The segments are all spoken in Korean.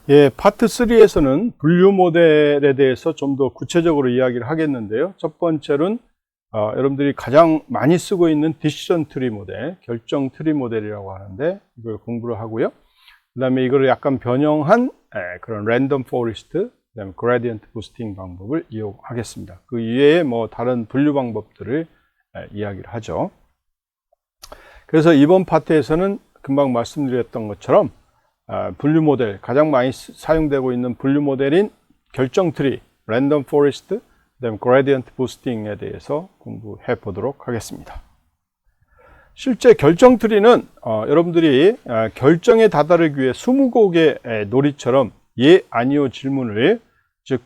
예, 파트 3에서는 분류 모델에 대해서 좀 더 구체적으로 이야기를 하겠는데요. 첫 번째로는 여러분들이 가장 많이 쓰고 있는 디시전 트리 모델, 결정 트리 모델이라고 하는데 이걸 공부를 하고요. 그 다음에 이걸 약간 변형한 그런 랜덤 포레스트, 그 다음에 그레디언트 부스팅 방법을 이용하겠습니다. 그 이외에 뭐 다른 분류 방법들을 이야기를 하죠. 그래서 이번 파트에서는 금방 말씀드렸던 것처럼 분류 모델, 가장 많이 사용되고 있는 분류 모델인 결정 트리, 랜덤 포레스트, 그다음에 그레디언트 부스팅에 대해서 공부해 보도록 하겠습니다. 실제 결정 트리는 여러분들이 결정에 다다르기 위해 20곡의 놀이처럼 예, 아니요 질문을, 즉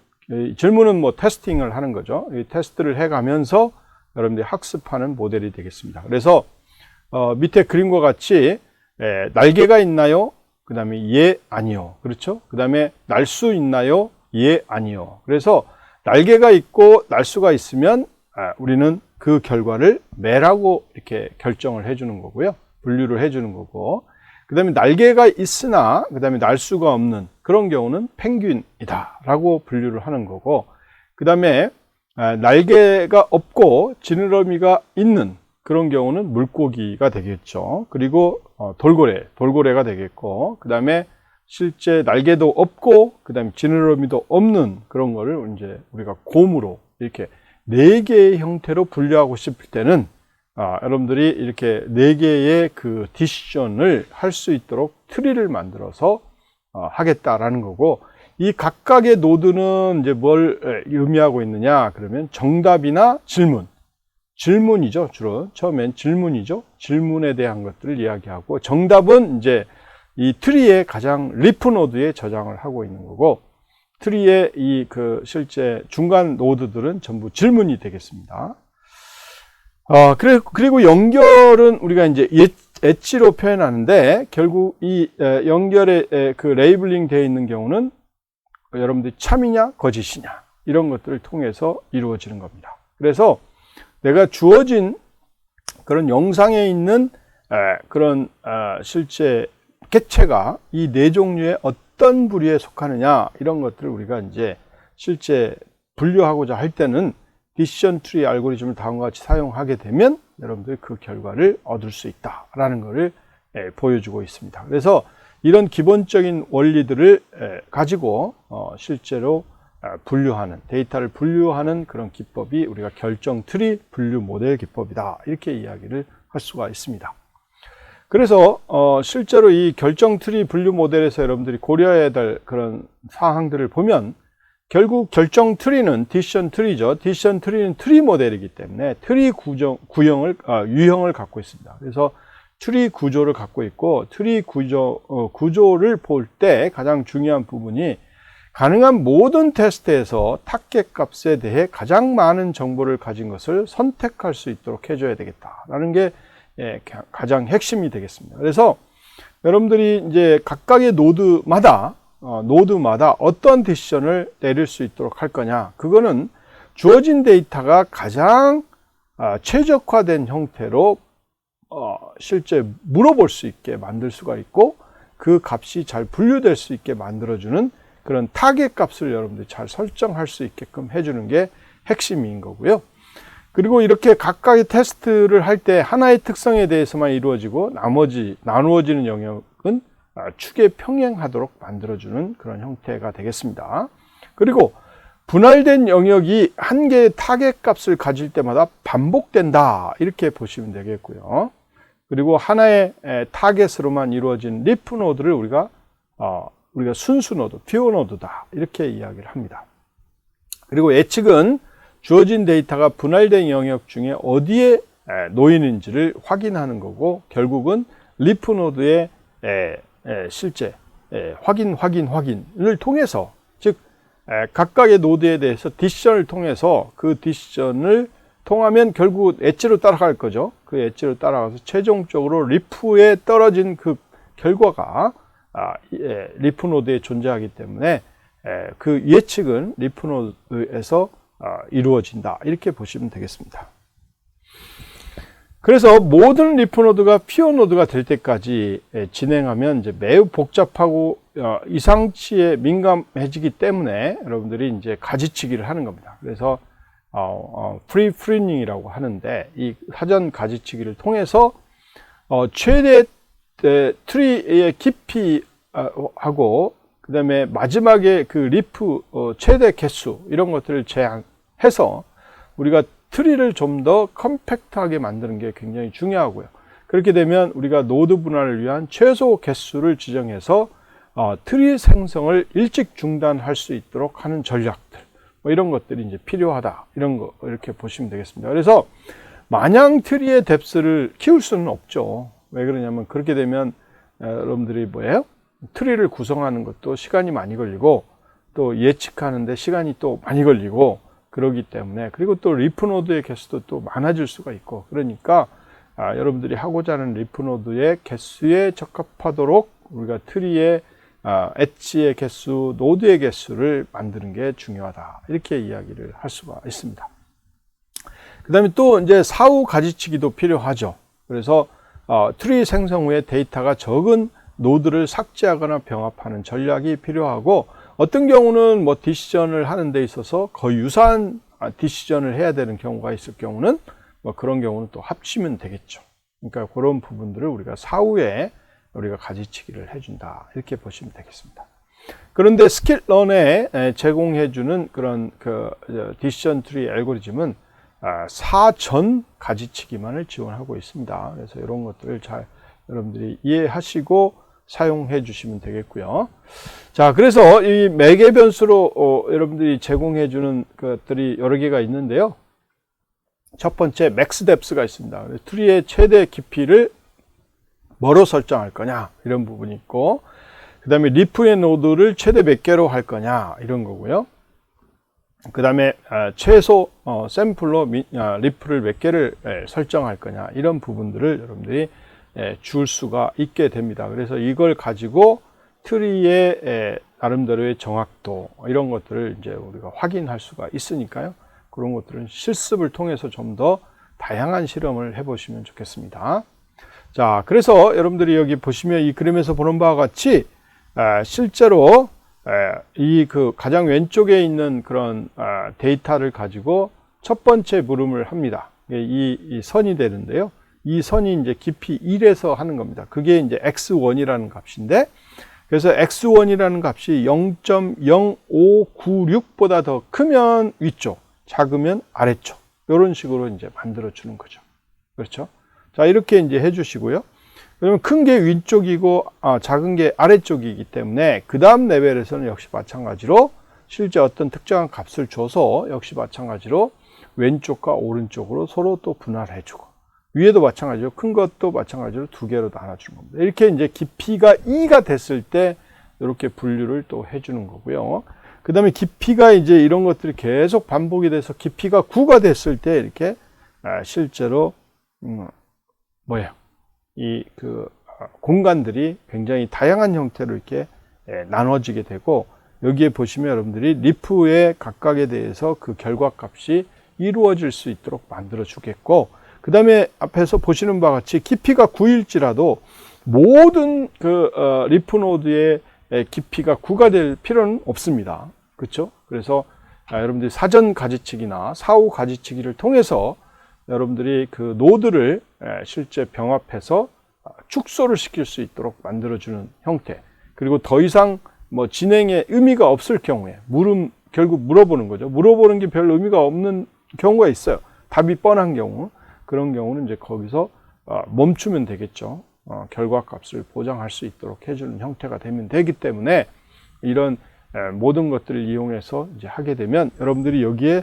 질문은 뭐 테스팅을 하는 거죠. 이 테스트를 해가면서 여러분들이 학습하는 모델이 되겠습니다. 그래서 밑에 그림과 같이 날개가 있나요? 그 다음에 예, 아니요. 그렇죠? 그 다음에 날 수 있나요? 예, 아니요. 그래서 날개가 있고 날 수가 있으면 우리는 그 결과를 매라고 이렇게 결정을 해주는 거고요. 분류를 해주는 거고. 그 다음에 날개가 있으나 그 다음에 날 수가 없는 그런 경우는 펭귄이다 라고 분류를 하는 거고, 그 다음에 날개가 없고 지느러미가 있는 그런 경우는 물고기가 되겠죠. 그리고 돌고래가 되겠고, 그 다음에 실제 날개도 없고 그 다음에 지느러미도 없는 그런 거를 이제 우리가 곰으로 이렇게 4개의 형태로 분류하고 싶을 때는 여러분들이 이렇게 4개의 그 디시전을 할 수 있도록 트리를 만들어서 하겠다라는 거고, 이 각각의 노드는 이제 뭘 의미하고 있느냐 그러면 정답이나 질문이죠. 주로 처음엔 질문이죠. 질문에 대한 것들을 이야기하고, 정답은 이제 이 트리의 가장 리프 노드에 저장을 하고 있는 거고, 트리의 이 그 실제 중간 노드들은 전부 질문이 되겠습니다. 그리고 연결은 우리가 이제 엣지로 표현하는데, 결국 이 연결에 그 레이블링 되어 있는 경우는 여러분들이 참이냐 거짓이냐 이런 것들을 통해서 이루어지는 겁니다. 그래서 내가 주어진 그런 영상에 있는 그런 실제 객체가 이 4종류의 어떤 부류에 속하느냐 이런 것들을 우리가 이제 실제 분류하고자 할 때는 디시전 트리 알고리즘을 다음과 같이 사용하게 되면 여러분들이 그 결과를 얻을 수 있다라는 것을 보여주고 있습니다. 그래서 이런 기본적인 원리들을 가지고 실제로 분류하는, 데이터를 분류하는 그런 기법이 우리가 결정 트리 분류 모델 기법이다 이렇게 이야기를 할 수가 있습니다. 그래서 실제로 이 결정 트리 분류 모델에서 여러분들이 고려해야 될 그런 사항들을 보면, 결국 결정 트리는 디시전 트리죠. 디시전 트리는 트리 모델이기 때문에 트리 유형을 갖고 있습니다. 그래서 트리 구조를 갖고 있고, 트리 구조를 볼 때 가장 중요한 부분이 가능한 모든 테스트에서 타겟 값에 대해 가장 많은 정보를 가진 것을 선택할 수 있도록 해줘야 되겠다라는 게 가장 핵심이 되겠습니다. 그래서 여러분들이 이제 각각의 노드마다 어떤 디시전을 내릴 수 있도록 할 거냐, 그거는 주어진 데이터가 가장 최적화된 형태로 실제 물어볼 수 있게 만들 수가 있고, 그 값이 잘 분류될 수 있게 만들어주는 그런 타겟 값을 여러분들이 잘 설정할 수 있게끔 해주는 게 핵심인 거고요. 그리고 이렇게 각각의 테스트를 할 때 하나의 특성에 대해서만 이루어지고 나머지 나누어지는 영역은 축에 평행하도록 만들어주는 그런 형태가 되겠습니다. 그리고 분할된 영역이 한 개의 타겟 값을 가질 때마다 반복된다 이렇게 보시면 되겠고요. 그리고 하나의 타겟으로만 이루어진 리프 노드를 우리가 순수 노드, 퓨어 노드다 이렇게 이야기를 합니다. 그리고 예측은 주어진 데이터가 분할된 영역 중에 어디에 놓이는지를 확인하는 거고, 결국은 리프 노드의 실제 확인을 통해서, 즉 각각의 노드에 대해서 디시전을 통해서 그 디시전을 통하면 결국 엣지로 따라갈 거죠. 그 엣지로 따라가서 최종적으로 리프에 떨어진 그 결과가 리프 노드에 존재하기 때문에 그 예측은 리프 노드에서 이루어진다 이렇게 보시면 되겠습니다. 그래서 모든 리프 노드가 피어 노드가 될 때까지 진행하면 이제 매우 복잡하고 이상치에 민감해지기 때문에 여러분들이 이제 가지치기를 하는 겁니다. 그래서 프리프리닝이라고 하는데, 이 사전 가지치기를 통해서 최대 트리의 깊이하고 그 다음에 마지막에 그 리프 최대 개수, 이런 것들을 제한해서 우리가 트리를 좀 더 컴팩트하게 만드는 게 굉장히 중요하고요. 그렇게 되면 우리가 노드 분할을 위한 최소 개수를 지정해서 트리 생성을 일찍 중단할 수 있도록 하는 전략들, 뭐 이런 것들이 이제 필요하다, 이런 거 이렇게 보시면 되겠습니다. 그래서 마냥 트리의 뎁스를 키울 수는 없죠. 왜 그러냐면, 그렇게 되면 여러분들이 뭐예요? 트리를 구성하는 것도 시간이 많이 걸리고, 또 예측하는데 시간이 또 많이 걸리고 그러기 때문에, 그리고 또 리프 노드의 개수도 또 많아질 수가 있고, 그러니까 여러분들이 하고자 하는 리프 노드의 개수에 적합하도록 우리가 트리의 엣지의 개수, 노드의 개수를 만드는 게 중요하다, 이렇게 이야기를 할 수가 있습니다. 그 다음에 또 이제 사후 가지치기도 필요하죠. 그래서 트리 생성 후에 데이터가 적은 노드를 삭제하거나 병합하는 전략이 필요하고, 어떤 경우는 뭐 디시전을 하는 데 있어서 거의 유사한 디시전을 해야 되는 경우가 있을 경우는 뭐 그런 경우는 또 합치면 되겠죠. 그러니까 그런 부분들을 우리가 사후에 우리가 가지치기를 해준다, 이렇게 보시면 되겠습니다. 그런데 스킷런에 제공해주는 그런 디시전 트리 알고리즘은 사전 가지치기만을 지원하고 있습니다. 그래서 이런 것들을 잘 여러분들이 이해하시고 사용해 주시면 되겠고요. 자, 그래서 이 매개 변수로 여러분들이 제공해 주는 것들이 여러 개가 있는데요. 첫 번째, 맥스 뎁스가 있습니다. 트리의 최대 깊이를 뭐로 설정할 거냐, 이런 부분이 있고, 그 다음에 리프의 노드를 최대 몇 개로 할 거냐, 이런 거고요. 그 다음에 최소 샘플로 리프를 몇 개를 설정할 거냐, 이런 부분들을 여러분들이 줄 수가 있게 됩니다. 그래서 이걸 가지고 트리의 나름대로의 정확도, 이런 것들을 이제 우리가 확인할 수가 있으니까요. 그런 것들은 실습을 통해서 좀 더 다양한 실험을 해보시면 좋겠습니다. 자, 그래서 여러분들이 여기 보시면 이 그림에서 보는 바와 같이 실제로 이 가장 왼쪽에 있는 그런 데이터를 가지고 첫 번째 물음을 합니다. 이 선이 되는데요. 이 선이 이제 깊이 1에서 하는 겁니다. 그게 이제 x1이라는 값인데, 그래서 x1이라는 값이 0.0596보다 더 크면 위쪽, 작으면 아래쪽, 이런 식으로 이제 만들어 주는 거죠. 그렇죠? 자, 이렇게 이제 해 주시고요. 그러면 큰 게 위쪽이고 작은 게 아래쪽이기 때문에 그 다음 레벨에서는 역시 마찬가지로 실제 어떤 특정한 값을 줘서 역시 마찬가지로 왼쪽과 오른쪽으로 서로 또 분할해 주고, 위에도 마찬가지로 큰 것도 마찬가지로 두 개로 나눠주는 겁니다. 이렇게 이제 깊이가 2가 됐을 때 이렇게 분류를 또 해주는 거고요. 그 다음에 깊이가 이제 이런 것들이 계속 반복이 돼서 깊이가 9가 됐을 때 이렇게 실제로 이 공간들이 굉장히 다양한 형태로 이렇게 나눠지게 되고, 여기에 보시면 여러분들이 리프의 각각에 대해서 그 결과값이 이루어질 수 있도록 만들어 주겠고, 그 다음에 앞에서 보시는 바와 같이 깊이가 9일지라도 모든 리프 노드의 깊이가 9가 될 필요는 없습니다. 그렇죠? 그래서 여러분들이 사전 가지치기나 사후 가지치기를 통해서 여러분들이 그 노드를 실제 병합해서 축소를 시킬 수 있도록 만들어주는 형태, 그리고 더 이상 뭐 진행에 의미가 없을 경우에 결국 물어보는 거죠. 물어보는 게 별 의미가 없는 경우가 있어요. 답이 뻔한 경우. 그런 경우는 이제 거기서 멈추면 되겠죠. 결과값을 보장할 수 있도록 해주는 형태가 되면 되기 때문에, 이런 모든 것들을 이용해서 이제 하게 되면 여러분들이 여기에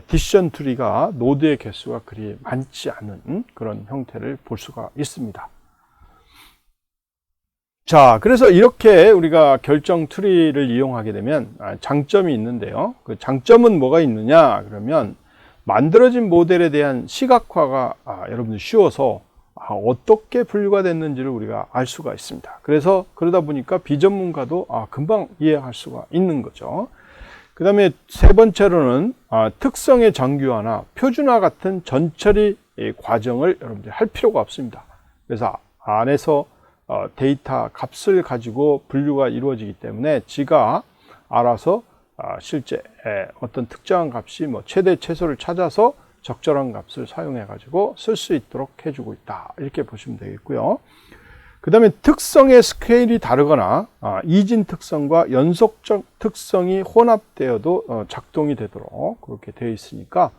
디시전 트리가 노드의 개수가 그리 많지 않은 그런 형태를 볼 수가 있습니다. 자, 그래서 이렇게 우리가 결정 트리를 이용하게 되면 장점이 있는데요. 그 장점은 뭐가 있느냐 그러면, 만들어진 모델에 대한 시각화가 여러분들 쉬워서 어떻게 분류가 됐는지를 우리가 알 수가 있습니다. 그래서 그러다 보니까 비전문가도 금방 이해할 수가 있는 거죠. 그 다음에 세 번째로는 특성의 정규화나 표준화 같은 전처리 이 과정을 여러분들이 할 필요가 없습니다. 그래서 안에서 데이터 값을 가지고 분류가 이루어지기 때문에 지가 알아서 실제 어떤 특정한 값이 뭐 최대 최소를 찾아서 적절한 값을 사용해 가지고 쓸 수 있도록 해주고 있다, 이렇게 보시면 되겠고요. 그 다음에 특성의 스케일이 다르거나 이진 특성과 연속적 특성이 혼합되어도 작동이 되도록 그렇게 되어 있으니까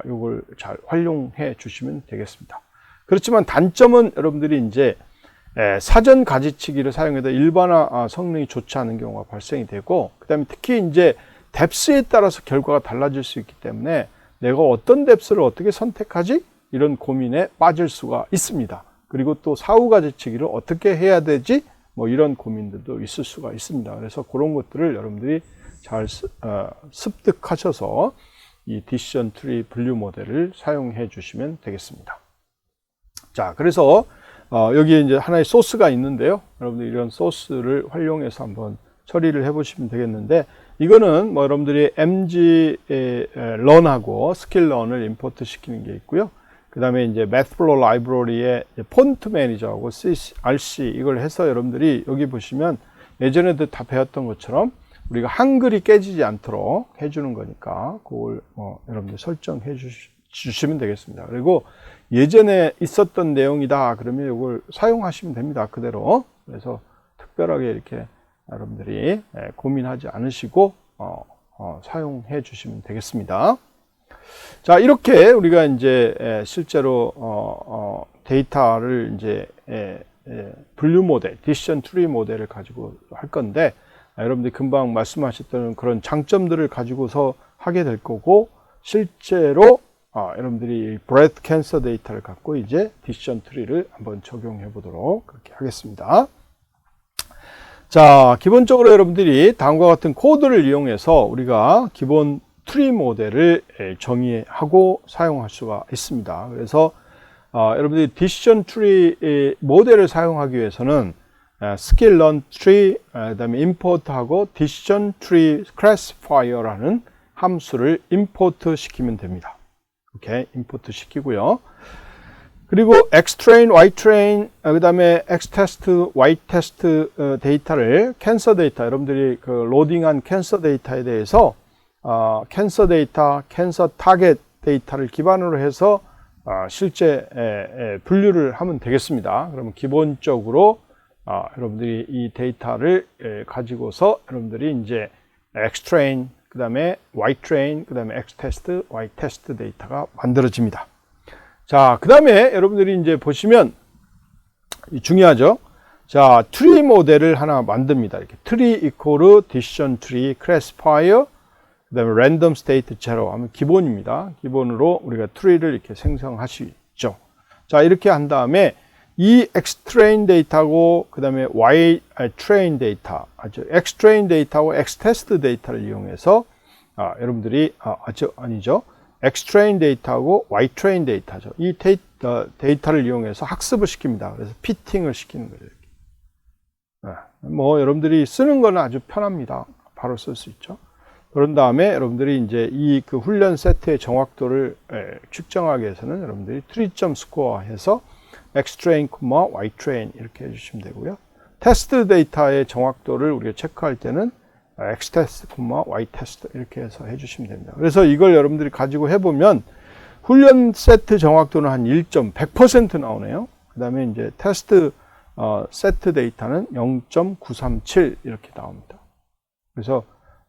이걸 잘 활용해 주시면 되겠습니다. 그렇지만 단점은 여러분들이 이제 사전 가지치기를 사용해도 일반화 성능이 좋지 않은 경우가 발생이 되고, 그 다음에 특히 이제 뎁스에 따라서 결과가 달라질 수 있기 때문에 내가 어떤 뎁스를 어떻게 선택하지? 이런 고민에 빠질 수가 있습니다. 그리고 또 사후 가지치기를 어떻게 해야 되지? 뭐 이런 고민들도 있을 수가 있습니다. 그래서 그런 것들을 여러분들이 잘 습득하셔서 이 디시전 트리 분류 모델을 사용해 주시면 되겠습니다. 자, 그래서 여기에 이제 하나의 소스가 있는데요. 여러분들 이런 소스를 활용해서 한번 처리를 해 보시면 되겠는데, 이거는 뭐 여러분들이 MG 런하고 스킬 런을 임포트 시키는 게 있고요. 그 다음에 이제 매트플로 라이브러리에 폰트 매니저하고 RC 이걸 해서 여러분들이 여기 보시면 예전에도 다 배웠던 것처럼 우리가 한글이 깨지지 않도록 해주는 거니까 그걸 여러분들 설정해 주시면 되겠습니다. 그리고 예전에 있었던 내용이다 그러면 이걸 사용하시면 됩니다. 그대로. 그래서 특별하게 이렇게 여러분들이 고민하지 않으시고 사용해 주시면 되겠습니다. 자, 이렇게 우리가 이제 실제로 데이터를 이제 분류 모델, 디시전 트리 모델을 가지고 할 건데, 여러분들이 금방 말씀하셨던 그런 장점들을 가지고서 하게 될 거고, 실제로 여러분들이 브레스트 캔서 데이터를 갖고 이제 디시전 트리를 한번 적용해 보도록 그렇게 하겠습니다. 자, 기본적으로 여러분들이 다음과 같은 코드를 이용해서 우리가 기본 트리 모델을 정의하고 사용할 수가 있습니다. 그래서 여러분들이 디시전 트리 모델을 사용하기 위해서는 스킬 런 트리, 그다음에 임포트하고 디시전 트리 클래시파이어라는 함수를 임포트 시키면 됩니다. 이렇게 임포트 시키고요. 그리고 xtrain, ytrain, 그다음에 xtest, ytest 데이터를 캔서 데이터, 여러분들이 그 로딩한 캔서 데이터에 대해서 캔서 데이터, 캔서 타겟 데이터를 기반으로 해서 실제 분류를 하면 되겠습니다. 그러면 기본적으로 여러분들이 이 데이터를 가지고서 여러분들이 이제 xtrain, 그 다음에 ytrain, 그 다음에 xtest, ytest 데이터가 만들어집니다. 자, 그 다음에 여러분들이 이제 보시면 중요하죠. 자, 트리 모델을 하나 만듭니다. 이렇게 트리 이퀄 디시전 트리 클래시파이어, 그 다음에 랜덤 스테이트 제로 하면 기본입니다. 기본으로 우리가 트리를 이렇게 생성하시죠. 자, 이렇게 한 다음에 이 xtrain 데이터하고 그 다음에 ytrain 데이터, xtrain 데이터하고 xtest 데이터를 이용해서 여러분들이 아니죠. xtrain 데이터하고 ytrain 데이터죠. 이 데이터를 이용해서 학습을 시킵니다. 그래서 피팅을 시키는 거죠. 뭐 여러분들이 쓰는 거는 아주 편합니다. 바로 쓸 수 있죠. 그런 다음에 여러분들이 이제 이 그 훈련 세트의 정확도를 측정하기 위해서는 여러분들이 트리.score 스코어 해서 xtrain, ytrain 이렇게 해주시면 되고요. 테스트 데이터의 정확도를 우리가 체크할 때는 xtest, ytest 이렇게 해서 해주시면 됩니다. 그래서 이걸 여러분들이 가지고 해보면 훈련 세트 정확도는 한 1.100% 나오네요. 그 다음에 이제 테스트 세트 데이터는 0.937 이렇게 나옵니다. 그래서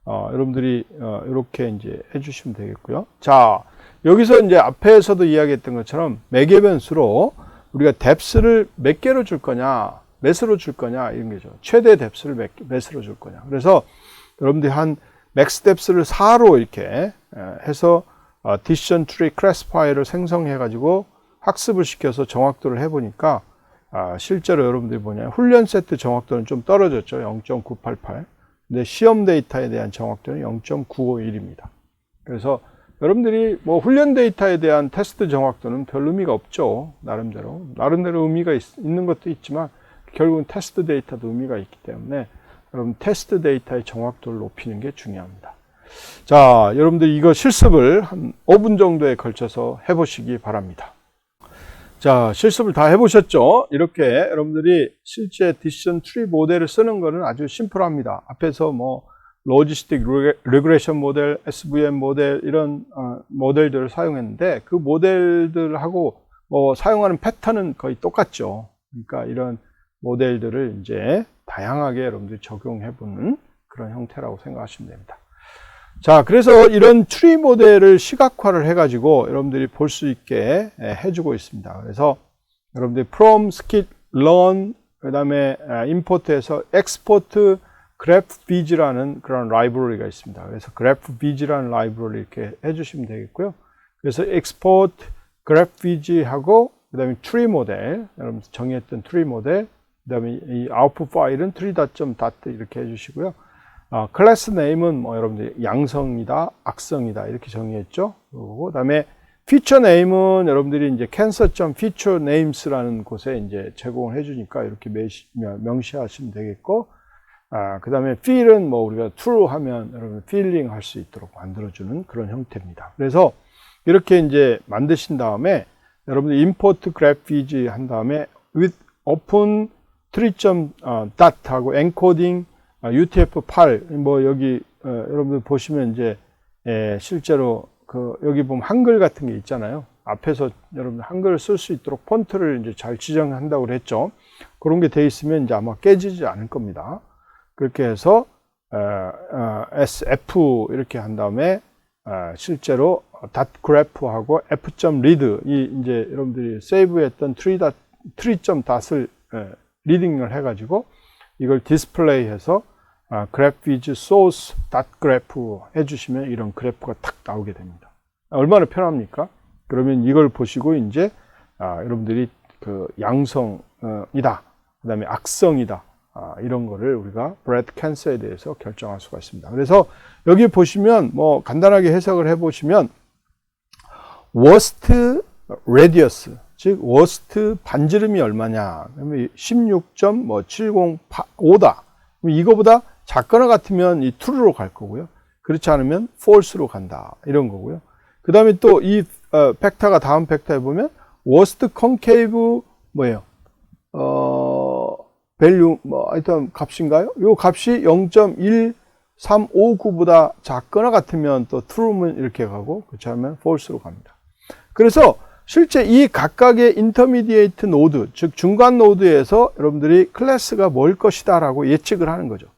여러분들이 이렇게 이제 해주시면 되겠고요. 자, 여기서 이제 앞에서도 이야기했던 것처럼 매개 변수로 우리가 뎁스를 몇 개로 줄 거냐, 몇으로 줄 거냐 이런 거죠. 최대 뎁스를 몇으로 줄 거냐. 그래서 여러분들이 한 맥스 뎁스를 4로 이렇게 해서 디시전 트리 클래시파이어를 생성해 가지고 학습을 시켜서 정확도를 해보니까 실제로 여러분들이 뭐냐, 훈련 세트 정확도는 좀 떨어졌죠. 0.988. 근데 시험 데이터에 대한 정확도는 0.951입니다. 그래서 여러분들이 뭐 훈련 데이터에 대한 테스트 정확도는 별 의미가 없죠. 나름대로 의미가 있는 것도 있지만 결국은 테스트 데이터도 의미가 있기 때문에 여러분 테스트 데이터의 정확도를 높이는 게 중요합니다. 자, 여러분들 이거 실습을 한 5분 정도에 걸쳐서 해보시기 바랍니다. 자, 실습을 다 해보셨죠? 이렇게 여러분들이 실제 디시전 트리 모델을 쓰는 거는 아주 심플합니다. 앞에서 뭐 로지스틱 리그레션 모델, SVM 모델 이런 모델들을 사용했는데 그 모델들하고 뭐 사용하는 패턴은 거의 똑같죠. 그러니까 이런 모델들을 이제 다양하게 여러분들이 적용해보는 그런 형태라고 생각하시면 됩니다. 자, 그래서 이런 트리 모델을 시각화를 해가지고 여러분들이 볼 수 있게 해주고 있습니다. 그래서 여러분들이 from, skit, learn, 그 다음에 import에서 export graphviz라는 그런 라이브러리가 있습니다. 그래서 graphviz라는 라이브러리 이렇게 해주시면 되겠고요. 그래서 export graphviz하고 그 다음에 tree 모델, 여러분 정의했던 tree 모델, 그 다음에 이 output 파일은 tree.dat 이렇게 해주시고요. 클래스 네임은 뭐 여러분들 양성이다, 악성이다 이렇게 정의했죠. 그 다음에 피처 네임은 여러분들이 이제 cancer.featurenames라는 곳에 이제 제공을 해주니까 이렇게 명시하시면 되겠고, 그 다음에 feel은 뭐 우리가 true 하면 여러분 feeling 할 수 있도록 만들어주는 그런 형태입니다. 그래서 이렇게 이제 만드신 다음에 여러분들 import graphviz 한 다음에 with open tree.dat 하고 encoding UTF-8 뭐 여기 여러분들 보시면 이제 실제로 그 여기 보면 한글 같은 게 있잖아요. 앞에서 여러분 한글을 쓸 수 있도록 폰트를 이제 잘 지정한다고 그랬죠. 그런 게 돼 있으면 이제 아마 깨지지 않을 겁니다. 그렇게 해서 SF 이렇게 한 다음에 실제로 .graph하고 f.read 이 이제 여러분들이 세이브했던 tree.dat을 리딩을 해가지고 이걸 디스플레이해서 graphviz source.graph 해주시면 이런 그래프가 탁 나오게 됩니다. 얼마나 편합니까? 그러면 이걸 보시고 이제 여러분들이 그 양성이다, 그 다음에 악성이다, 이런 거를 우리가 브래드 캔서에 대해서 결정할 수가 있습니다. 그래서 여기 보시면 뭐 간단하게 해석을 해보시면 worst radius, 즉 worst 반지름이 얼마냐? 그러면 16.705다. 이거보다 작거나 같으면 이 true로 갈 거고요. 그렇지 않으면 false로 간다. 이런 거고요. 그 다음에 또 이 벡터가 다음 벡터에 보면 worst concave 뭐예요? value 뭐 하여튼 값인가요? 요 값이 0.1359보다 작거나 같으면 또 true면 이렇게 가고 그렇지 않으면 false로 갑니다. 그래서 실제 이 각각의 인터미디에이트 노드, 즉 중간 노드에서 여러분들이 클래스가 뭘 것이다 라고 예측을 하는 거죠.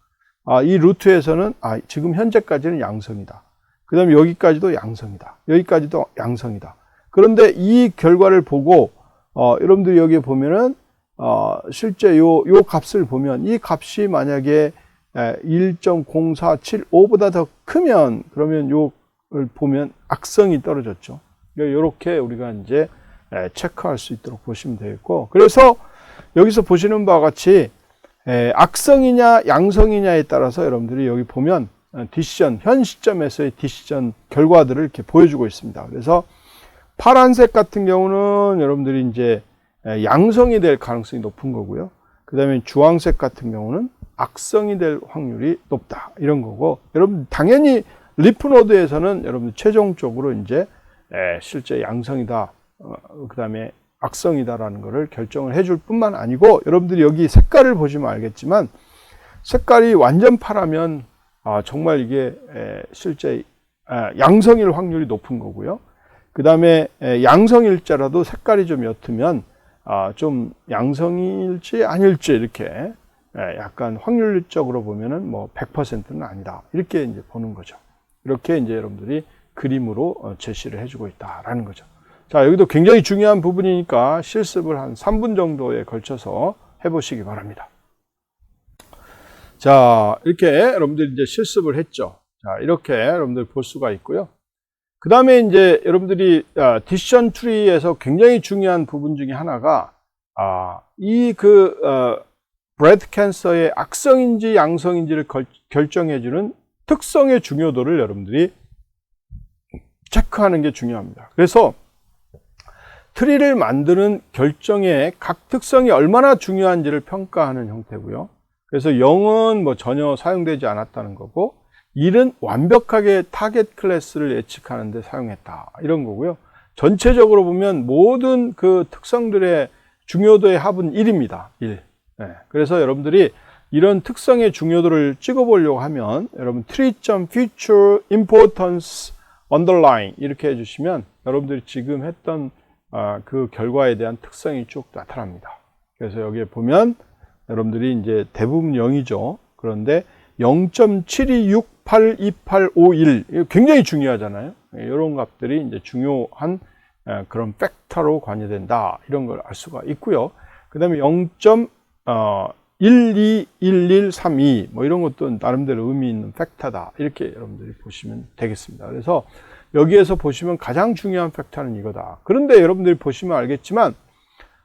이 루트에서는 지금 현재까지는 양성이다. 그 다음에 여기까지도 양성이다. 여기까지도 양성이다. 그런데 이 결과를 보고 여러분들이 여기 보면은 실제 요 값을 보면 이 값이 만약에 1.0475보다 더 크면 그러면 요를 보면 악성이 떨어졌죠. 이렇게 우리가 이제 체크할 수 있도록 보시면 되겠고, 그래서 여기서 보시는 바와 같이 악성이냐 양성이냐에 따라서 여러분들이 여기 보면 디시전, 현 시점에서의 디시전 결과들을 이렇게 보여주고 있습니다. 그래서 파란색 같은 경우는 여러분들이 이제 양성이 될 가능성이 높은 거고요. 그 다음에 주황색 같은 경우는 악성이 될 확률이 높다. 이런 거고, 여러분 당연히 리프노드에서는 여러분 최종적으로 이제 실제 양성이다, 그 다음에 악성이다라는 것을 결정을 해줄 뿐만 아니고, 여러분들이 여기 색깔을 보시면 알겠지만, 색깔이 완전 파라면 정말 이게 실제 양성일 확률이 높은 거고요. 그 다음에 양성일자라도 색깔이 좀 옅으면 좀 양성일지 아닐지 이렇게 약간 확률적으로 보면은 뭐 100%는 아니다, 이렇게 이제 보는 거죠. 이렇게 이제 여러분들이 그림으로 제시를 해주고 있다라는 거죠. 자, 여기도 굉장히 중요한 부분이니까 실습을 한 3분 정도에 걸쳐서 해보시기 바랍니다. 자, 이렇게 여러분들이 이제 실습을 했죠. 자, 이렇게 여러분들 볼 수가 있고요. 그 다음에 이제 여러분들이 디시전 트리에서 굉장히 중요한 부분 중에 하나가 브래드 캔서의 악성인지 양성인지를 결정해주는 특성의 중요도를 여러분들이 체크하는 게 중요합니다. 그래서 트리를 만드는 결정의 각 특성이 얼마나 중요한지를 평가하는 형태고요. 그래서 0은 뭐 전혀 사용되지 않았다는 거고, 1은 완벽하게 타겟 클래스를 예측하는 데 사용했다, 이런 거고요. 전체적으로 보면 모든 그 특성들의 중요도의 합은 1입니다. 1. 네. 그래서 여러분들이 이런 특성의 중요도를 찍어보려고 하면 여러분 tree.feature importance underline 이렇게 해주시면 여러분들이 지금 했던 그 결과에 대한 특성이 쭉 나타납니다. 그래서 여기에 보면 여러분들이 이제 대부분 0이죠. 그런데 0.72682851 굉장히 중요하잖아요. 이런 값들이 이제 중요한 그런 팩터로 관여된다. 이런 걸 알 수가 있고요. 그 다음에 0.121132 뭐 이런 것도 나름대로 의미 있는 팩터다. 이렇게 여러분들이 보시면 되겠습니다. 그래서 여기에서 보시면 가장 중요한 팩터는 이거다. 그런데 여러분들이 보시면 알겠지만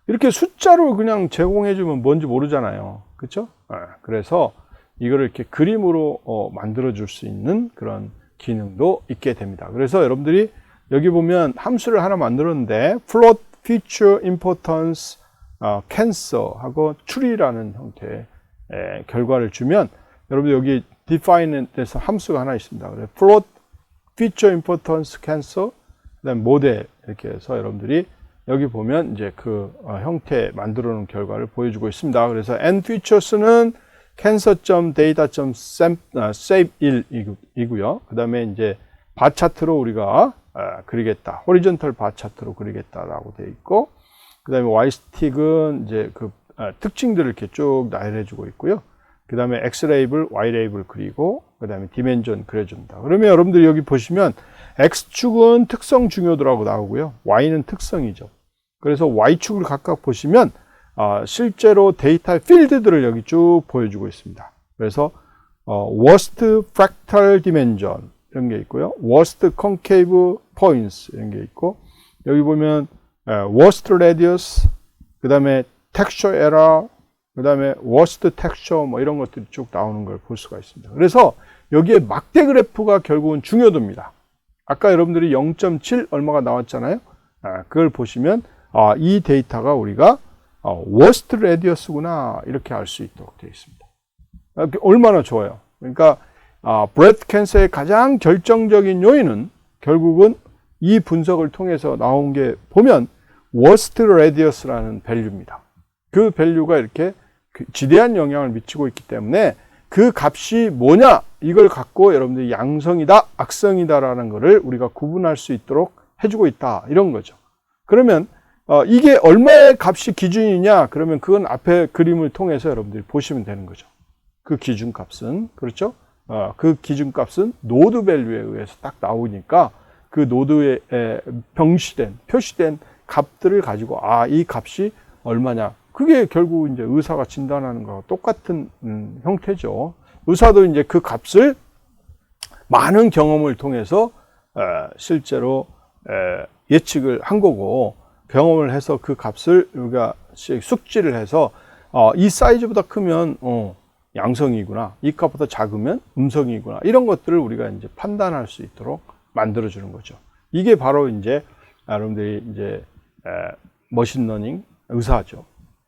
이렇게 숫자로 그냥 제공해 주면 뭔지 모르잖아요. 그렇죠? 그래서 이거를 이렇게 그림으로 만들어 줄 수 있는 그런 기능도 있게 됩니다. 그래서 여러분들이 여기 보면 함수를 하나 만들었는데 float feature importance cancer 하고 true라는 형태의 결과를 주면 여러분들 여기 define에서 함수가 하나 있습니다. 그래서 float feature importance cancer 그다음에 모델 이렇게 해서 여러분들이 여기 보면 이제 그 형태 만들어 놓은 결과를 보여주고 있습니다. 그래서 n features는 cancer.data.save1이고요. 그 다음에 이제 바 차트로 우리가 그리겠다. 호리존털 바 차트로 그리겠다라고 되어 있고, 그 다음에 y스틱은 이제 그 특징들을 이렇게 쭉 나열해 주고 있고요. 그 다음에 x 레이블, y 레이블 그리고, 그 다음에 디멘전 그려줍니다. 그러면 여러분들이 여기 보시면 x축은 특성 중요도라고 나오고요. y는 특성이죠. 그래서 y축을 각각 보시면 실제로 데이터의 필드들을 여기 쭉 보여주고 있습니다. 그래서 worst fractal dimension 이런 게 있고요. worst concave points 이런 게 있고, 여기 보면 worst radius, 그 다음에 texture error, 그 다음에 worst texture 뭐 이런 것들이 쭉 나오는 걸 볼 수가 있습니다. 그래서 여기에 막대 그래프가 결국은 중요도입니다. 아까 여러분들이 0.7 얼마가 나왔잖아요. 그걸 보시면 이 데이터가 우리가 worst radius구나 이렇게 알 수 있도록 되어 있습니다. 얼마나 좋아요. 그러니까 브레스트 캔서의 가장 결정적인 요인은 결국은 이 분석을 통해서 나온 게 보면 worst radius라는 밸류입니다. 그 밸류가 이렇게 지대한 영향을 미치고 있기 때문에 그 값이 뭐냐 이걸 갖고 여러분들이 양성이다 악성이다라는 것을 우리가 구분할 수 있도록 해주고 있다 이런 거죠. 그러면 이게 얼마의 값이 기준이냐 그러면 그건 앞에 그림을 통해서 여러분들이 보시면 되는 거죠. 그 기준값은 그렇죠. 그 기준값은 노드 밸류에 의해서 딱 나오니까 그 노드에 표시된 값들을 가지고 이 값이 얼마냐. 그게 결국 이제 의사가 진단하는 거와 똑같은 형태죠. 의사도 이제 그 값을 많은 경험을 통해서 실제로 예측을 한 거고, 경험을 해서 그 값을 우리가 숙지를 해서 이 사이즈보다 크면 양성이구나, 이 값보다 작으면 음성이구나, 이런 것들을 우리가 이제 판단할 수 있도록 만들어 주는 거죠. 이게 바로 이제 여러분들이 이제 머신러닝 의사죠.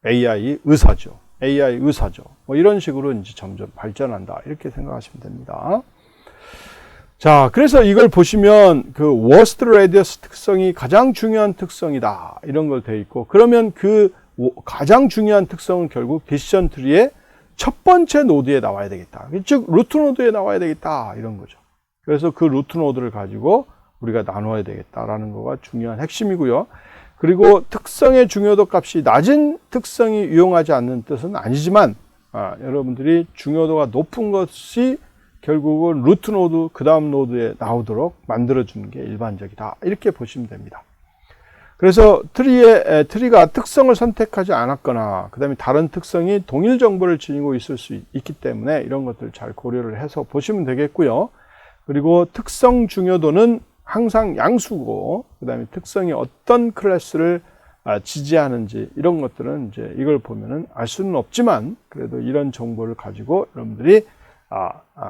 AI 의사죠. AI 의사죠. 뭐 이런 식으로 이제 점점 발전한다. 이렇게 생각하시면 됩니다. 자, 그래서 이걸 보시면 그 worst radius 특성이 가장 중요한 특성이다. 이런 걸 돼 있고, 그러면 그 가장 중요한 특성은 결국 디시전 트리의 첫 번째 노드에 나와야 되겠다. 즉, 루트 노드에 나와야 되겠다. 이런 거죠. 그래서 그 루트 노드를 가지고 우리가 나눠야 되겠다라는 거가 중요한 핵심이고요. 그리고 특성의 중요도 값이 낮은 특성이 유용하지 않는 뜻은 아니지만, 여러분들이 중요도가 높은 것이 결국은 루트 노드, 그 다음 노드에 나오도록 만들어주는 게 일반적이다. 이렇게 보시면 됩니다. 그래서 트리가 특성을 선택하지 않았거나, 그 다음에 다른 특성이 동일 정보를 지니고 있을 수 있기 때문에 이런 것들 잘 고려를 해서 보시면 되겠고요. 그리고 특성 중요도는 항상 양수고, 그 다음에 특성이 어떤 클래스를 지지하는지 이런 것들은 이제 이걸 보면은 알 수는 없지만, 그래도 이런 정보를 가지고 여러분들이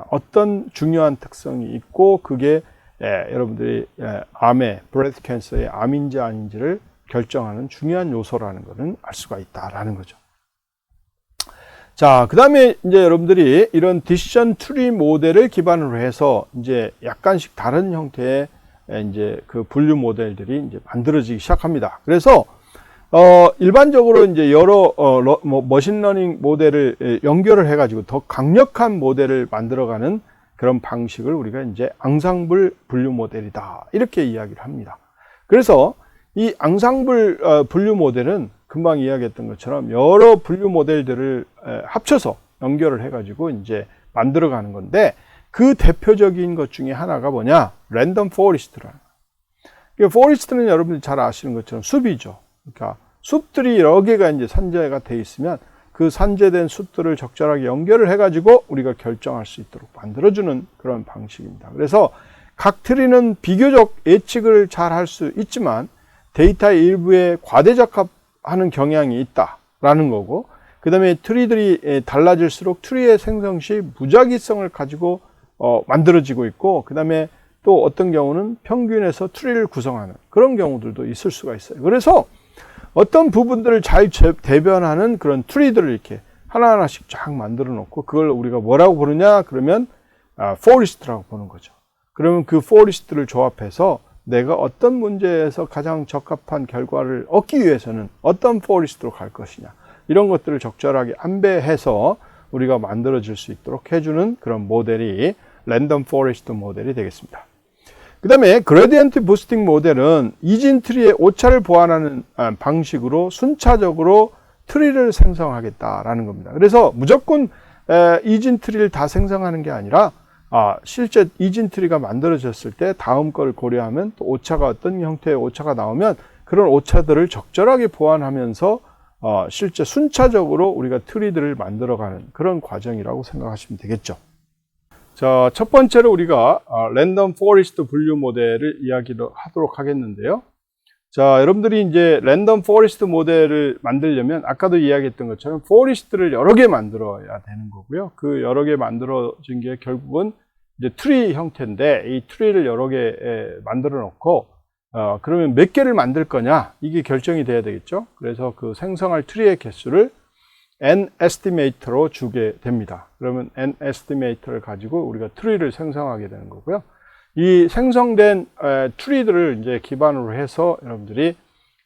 어떤 중요한 특성이 있고 그게 여러분들이 암의 브레스트 캔서의 암인지 아닌지를 결정하는 중요한 요소라는 것은 알 수가 있다라는 거죠. 자, 그 다음에 이제 여러분들이 이런 디시전 트리 모델을 기반으로 해서 이제 약간씩 다른 형태의 이제 그 분류 모델들이 이제 만들어지기 시작합니다. 그래서 일반적으로 이제 여러 머신러닝 모델을 연결을 해가지고 더 강력한 모델을 만들어가는 그런 방식을 우리가 이제 앙상블 분류 모델이다, 이렇게 이야기를 합니다. 그래서 이 앙상블 분류 모델은 금방 이야기했던 것처럼 여러 분류 모델들을 합쳐서 연결을 해가지고 이제 만들어가는 건데, 그 대표적인 것 중에 하나가 뭐냐? 랜덤 포레스트라는 거예요. 포레스트는 여러분들이 잘 아시는 것처럼 숲이죠. 그러니까 숲들이 여러 개가 이제 산재가 돼 있으면 그 산재된 숲들을 적절하게 연결을 해가지고 우리가 결정할 수 있도록 만들어주는 그런 방식입니다. 그래서 각 트리는 비교적 예측을 잘 할 수 있지만 데이터의 일부에 과대적합하는 경향이 있다라는 거고, 그 다음에 트리들이 달라질수록 트리의 생성 시 무작위성을 가지고 만들어지고 있고, 그 다음에 또 어떤 경우는 평균에서 트리를 구성하는 그런 경우들도 있을 수가 있어요. 그래서 어떤 부분들을 잘 대변하는 그런 트리들을 이렇게 하나하나씩 쫙 만들어 놓고, 그걸 우리가 뭐라고 부르냐 그러면 포레스트라고 보는 거죠. 그러면 그 포레스트를 조합해서 내가 어떤 문제에서 가장 적합한 결과를 얻기 위해서는 어떤 포레스트로 갈 것이냐, 이런 것들을 적절하게 안배해서 우리가 만들어질 수 있도록 해주는 그런 모델이 랜덤 포레스트 모델이 되겠습니다. 그 다음에 그레디언트 부스팅 모델은 이진 트리의 오차를 보완하는 방식으로 순차적으로 트리를 생성하겠다라는 겁니다. 그래서 무조건 이진 트리를 다 생성하는 게 아니라 실제 이진 트리가 만들어졌을 때 다음 걸 고려하면 또 오차가 어떤 형태의 오차가 나오면 그런 오차들을 적절하게 보완하면서 실제 순차적으로 우리가 트리들을 만들어가는 그런 과정이라고 생각하시면 되겠죠. 자, 첫 번째로 우리가 랜덤 포레스트 분류 모델을 이야기를 하도록 하겠는데요. 자, 여러분들이 이제 랜덤 포레스트 모델을 만들려면 아까도 이야기했던 것처럼 포레스트를 여러 개 만들어야 되는 거고요. 그 여러 개 만들어진 게 결국은 이제 트리 형태인데, 이 트리를 여러 개 만들어 놓고 그러면 몇 개를 만들 거냐, 이게 결정이 돼야 되겠죠. 그래서 그 생성할 트리의 개수를 n 에스티메이터로 주게 됩니다. 그러면 n 에스티메이터를 가지고 우리가 트리를 생성하게 되는 거고요. 이 생성된 트리들을 이제 기반으로 해서 여러분들이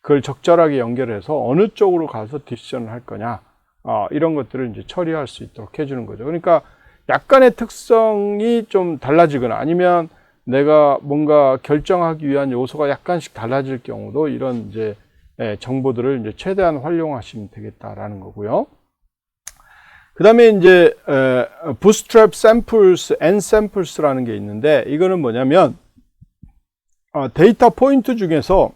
그걸 적절하게 연결해서 어느 쪽으로 가서 디시전을 할 거냐, 이런 것들을 이제 처리할 수 있도록 해주는 거죠. 그러니까 약간의 특성이 좀 달라지거나 아니면 내가 뭔가 결정하기 위한 요소가 약간씩 달라질 경우도 이런 이제 정보들을 이제 최대한 활용하시면 되겠다라는 거고요. 그 다음에 이제 bootstrap samples, n samples라는 게 있는데, 이거는 뭐냐면 데이터 포인트 중에서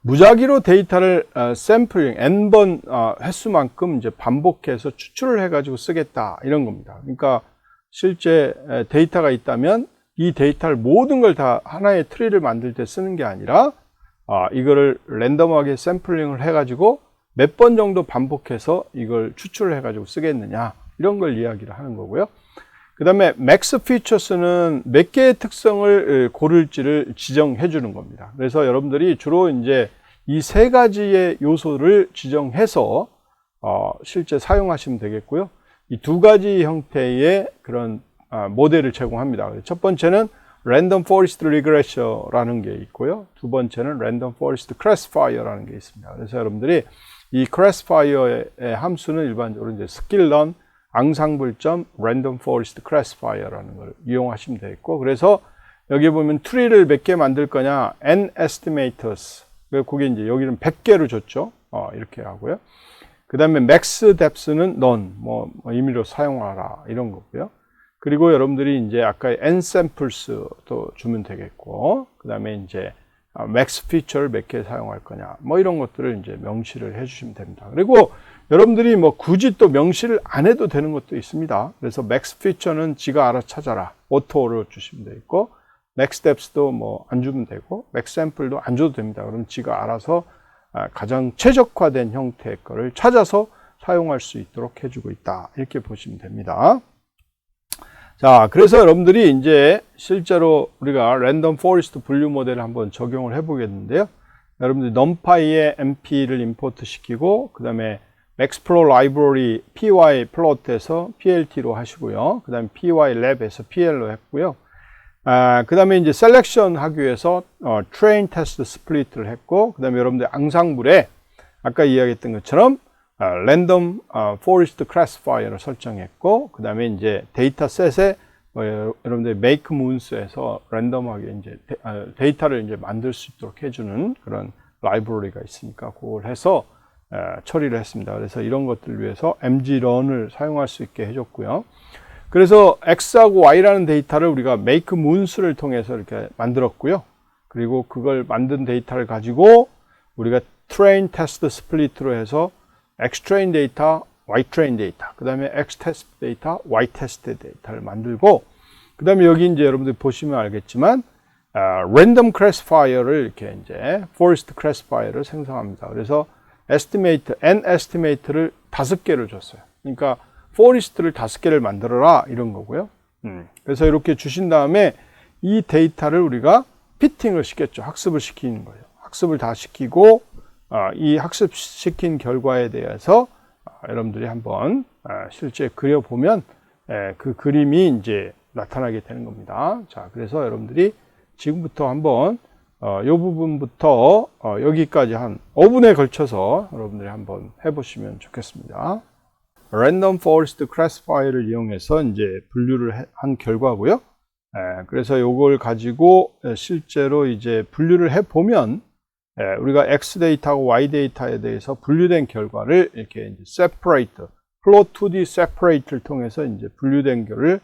무작위로 데이터를 샘플링 n번 횟수만큼 이제 반복해서 추출을 해가지고 쓰겠다, 이런 겁니다. 그러니까 실제 데이터가 있다면 이 데이터를 모든 걸 다 하나의 트리를 만들 때 쓰는 게 아니라 이거를 랜덤하게 샘플링을 해가지고 몇 번 정도 반복해서 이걸 추출을 해가지고 쓰겠느냐, 이런 걸 이야기를 하는 거고요. 그 다음에 맥스 피처스는 몇 개의 특성을 고를지를 지정해 주는 겁니다. 그래서 여러분들이 주로 이제 이 세 가지의 요소를 지정해서 실제 사용하시면 되겠고요. 이 두 가지 형태의 그런 모델을 제공합니다. 첫 번째는 랜덤 포레스트 리그레셔라는 게 있고요. 두 번째는 랜덤 포레스트 클래시파이어라는 게 있습니다. 그래서 여러분들이 이 클래시파이어의 함수는 일반적으로 이제 스킬런 앙상블점 랜덤 포레스트 클래시파이어라는 걸 이용하시면 되겠고, 그래서 여기 보면 트리를 몇 개 만들 거냐, n estimators, 그게 이제 여기는 100개로 줬죠. 이렇게 하고요. 그 다음에 max depth는 none, 뭐 임의로 사용하라, 이런 거고요. 그리고 여러분들이 이제 아까 n samples도 주면 되겠고, 그 다음에 이제 max feature를 몇 개 사용할 거냐, 뭐 이런 것들을 이제 명시를 해주시면 됩니다. 그리고 여러분들이 뭐 굳이 또 명시를 안 해도 되는 것도 있습니다. 그래서 max feature는 지가 알아 찾아라, 오토로 주시면 되겠고, max depth도 뭐 안 주면 되고, max sample도 안 줘도 됩니다. 그럼 지가 알아서 가장 최적화된 형태의 거를 찾아서 사용할 수 있도록 해주고 있다, 이렇게 보시면 됩니다. 자, 그래서 여러분들이 이제 실제로 우리가 랜덤 포레스트 분류 모델을 한번 적용을 해 보겠는데요. 여러분들이 numpy에 mp를 임포트 시키고, 그 다음에 maxplot library py plot에서 plt로 하시고요. 그 다음에 py lab에서 pl로 했고요. 그 다음에 이제 셀렉션 하기 위해서 트레인 테스트 스플릿을 했고, 그 다음에 여러분들 앙상블에 아까 이야기했던 것처럼 랜덤 포리스트 클래시파이어를 설정했고, 그 다음에 이제 데이터셋에 여러분들 make moons에서 랜덤하게 이제 데이터를 이제 만들 수 있도록 해주는 그런 라이브러리가 있으니까 그걸 해서 처리를 했습니다. 그래서 이런 것들을 위해서 mgrun을 사용할 수 있게 해줬고요. 그래서 x하고 y라는 데이터를 우리가 make moons를 통해서 이렇게 만들었고요. 그리고 그걸 만든 데이터를 가지고 우리가 train test split로 해서 x train 데이터, y train 데이터, 그 다음에 x test 데이터, y test 데이터를 만들고, 그 다음에 여기 이제 여러분들 보시면 알겠지만 random classifier를 이렇게 이제 forest classifier를 생성합니다. 그래서 estimate, n estimate를 5개를 줬어요. 그러니까 forest를 5개를 만들어라 이런 거고요. 그래서 이렇게 주신 다음에 이 데이터를 우리가 피팅을 시켰죠. 학습을 시키는 거예요. 학습을 다 시키고 이 학습시킨 결과에 대해서 여러분들이 한번 실제 그려보면 그 그림이 이제 나타나게 되는 겁니다. 자, 그래서 여러분들이 지금부터 한번 이 부분부터 여기까지 한 5분에 걸쳐서 여러분들이 한번 해보시면 좋겠습니다. 랜덤 포레스트 클래시파이어를 이용해서 이제 분류를 한 결과고요. 그래서 이걸 가지고 실제로 이제 분류를 해 보면 우리가 X 데이터하고 Y 데이터에 대해서 분류된 결과를 이렇게 이제 separate, plot 2D separate를 통해서 이제 분류된 결을